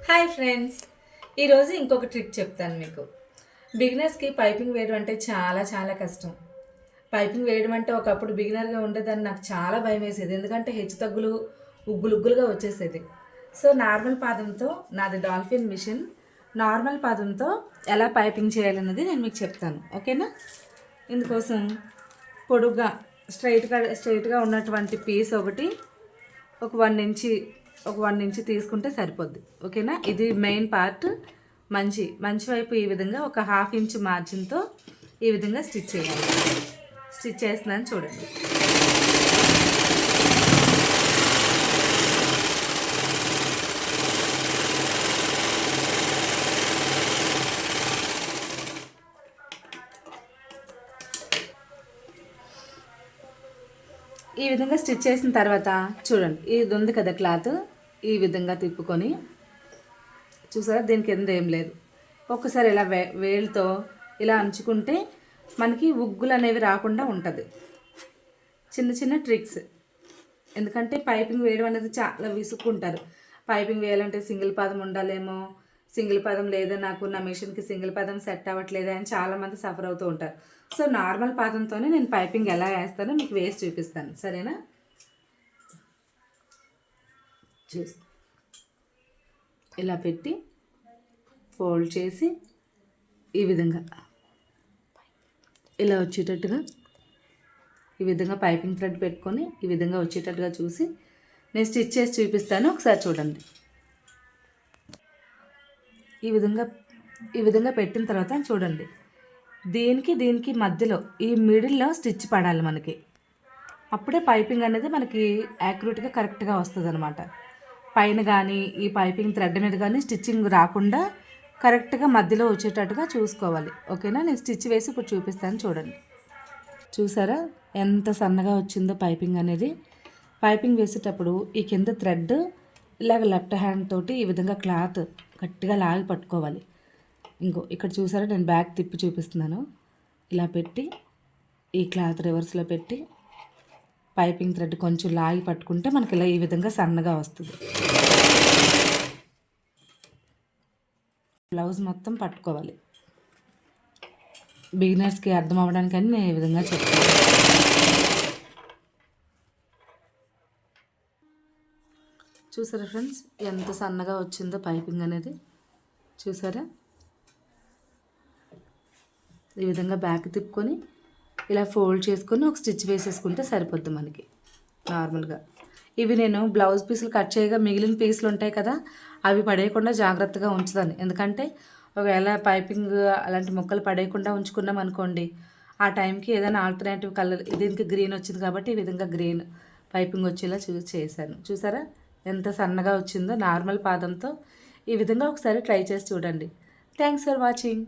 Hi friends, ఈరోజు ఇంకొక trick చెప్తాను మీకు. బిగినర్స్కి పైపింగ్ వేయడం అంటే చాలా చాలా కష్టం. పైపింగ్ వేయడం అంటే ఒకప్పుడు బిగినర్గా ఉండేదాన్ని, నాకు చాలా భయం వేసేది. ఎందుకంటే హెచ్చు తగ్గులు ఉగ్గులుగ్గులుగా వచ్చేసేది. సో నార్మల్ పాదంతో, నాది డాల్ఫిన్ మిషన్, నార్మల్ పాదంతో ఎలా పైపింగ్ చేయాలన్నది నేను మీకు చెప్తాను. ఓకేనా? ఇందుకోసం పొడుగ్గా స్ట్రైట్గా ఉన్నటువంటి పీస్ ఒకటి, ఒక 1 ఇంచ్ తీసుకుంటే సరిపోద్ది. ఓకేనా? ఇది మెయిన్ పార్ట్. మంచి వైపు ఈ విధంగా ఒక 1/2 ఇంచ్ మార్జిన్తో ఈ విధంగా స్టిచ్ చేయాలి. స్టిచ్ చేస్తున్నాను చూడండి. ఈ విధంగా స్టిచ్ చేసిన తర్వాత చూడండి, ఇది ఉంది కదా క్లాత్, ఈ విధంగా తిప్పుకొని చూసారా, దీని కింద ఏం లేదు. ఒక్కసారి ఇలా వేలుతో ఇలా అంచుకుంటే మనకి ఉగ్గులు అనేవి రాకుండా ఉంటుంది. చిన్న చిన్న ట్రిక్స్. ఎందుకంటే పైపింగ్ వేయడం అనేది చాలా విసుక్కుంటారు. పైపింగ్ వేయాలంటే సింగిల్ పాదం ఉండాలేమో, సింగిల్ పాదం లేదా, నాకు నా మిషన్కి సింగిల్ పాదం సెట్ అవ్వట్లేదు అని చాలామంది సఫర్ అవుతూ ఉంటారు. సో నార్మల్ పాదంతోనే నేను పైపింగ్ ఎలా వేస్తానో మీకు వేసి చూపిస్తాను. సరేనా? చూసి ఇలా పెట్టి ఫోల్డ్ చేసి ఈ విధంగా ఇలా వచ్చేటట్టుగా ఈ విధంగా పైపింగ్ థ్రెడ్ పెట్టుకొని ఈ విధంగా వచ్చేటట్టుగా చూసి నేను స్టిచ్ చేసి చూపిస్తాను. ఒకసారి చూడండి. ఈ విధంగా పెట్టిన తర్వాత చూడండి, దీనికి మధ్యలో ఈ మిడిల్లో స్టిచ్ పడాలి మనకి. అప్పుడే పైపింగ్ అనేది మనకి యాక్యురేట్గా కరెక్ట్గా వస్తుంది అనమాట. పైన కానీ ఈ పైపింగ్ థ్రెడ్ మీద కానీ స్టిచ్చింగ్ రాకుండా కరెక్ట్గా మధ్యలో వచ్చేటట్టుగా చూసుకోవాలి. ఓకేనా? నేను స్టిచ్ వేసి ఇప్పుడు చూపిస్తాను చూడండి. చూసారా ఎంత సన్నగా వచ్చిందో పైపింగ్ అనేది. పైపింగ్ వేసేటప్పుడు ఈ కింద థ్రెడ్ ఇలాగ లెఫ్ట్ హ్యాండ్ తోటి ఈ విధంగా క్లాత్ గట్టిగా లాగి పట్టుకోవాలి. ఇక్కడ చూసారా, నేను బ్యాక్ తిప్పి చూపిస్తున్నాను. ఇలా పెట్టి ఈ క్లాత్ రివర్స్లో పెట్టి పైపింగ్ థ్రెడ్ కొంచెం లాగి పట్టుకుంటే మనకి ఇలా ఈ విధంగా సన్నగా వస్తుంది. బ్లౌజ్ మొత్తం పట్టుకోవాలి. బిగినర్స్కి అర్థం అవ్వడానికని నేను ఈ విధంగా చెప్తాను. చూసారా ఫ్రెండ్స్, ఎంత సన్నగా వచ్చిందో పైపింగ్ అనేది. చూసారా? ఈ విధంగా బ్యాక్ తిప్పుకొని ఇలా ఫోల్డ్ చేసుకొని ఒక స్టిచ్ వేసేసుకుంటే సరిపోద్ది మనకి నార్మల్గా. ఇవి నేను బ్లౌజ్ పీసులు కట్ చేయగా మిగిలిన పీసులు ఉంటాయి కదా, అవి పడేయకుండా జాగ్రత్తగా ఉంచుతాను. ఎందుకంటే ఒకవేళ పైపింగ్ అలాంటి ముక్కలు పడేయకుండా ఉంచుకున్నాం అనుకోండి, ఆ టైంకి ఏదైనా ఆల్టర్నేటివ్ కలర్, దీనికి గ్రీన్ వచ్చింది కాబట్టి ఈ విధంగా గ్రీన్ పైపింగ్ వచ్చేలా చేశాను. చూసారా ఎంత సన్నగా వచ్చిందో నార్మల్ పాదంతో. ఈ విధంగా ఒకసారి ట్రై చేసి చూడండి. Thanks for watching.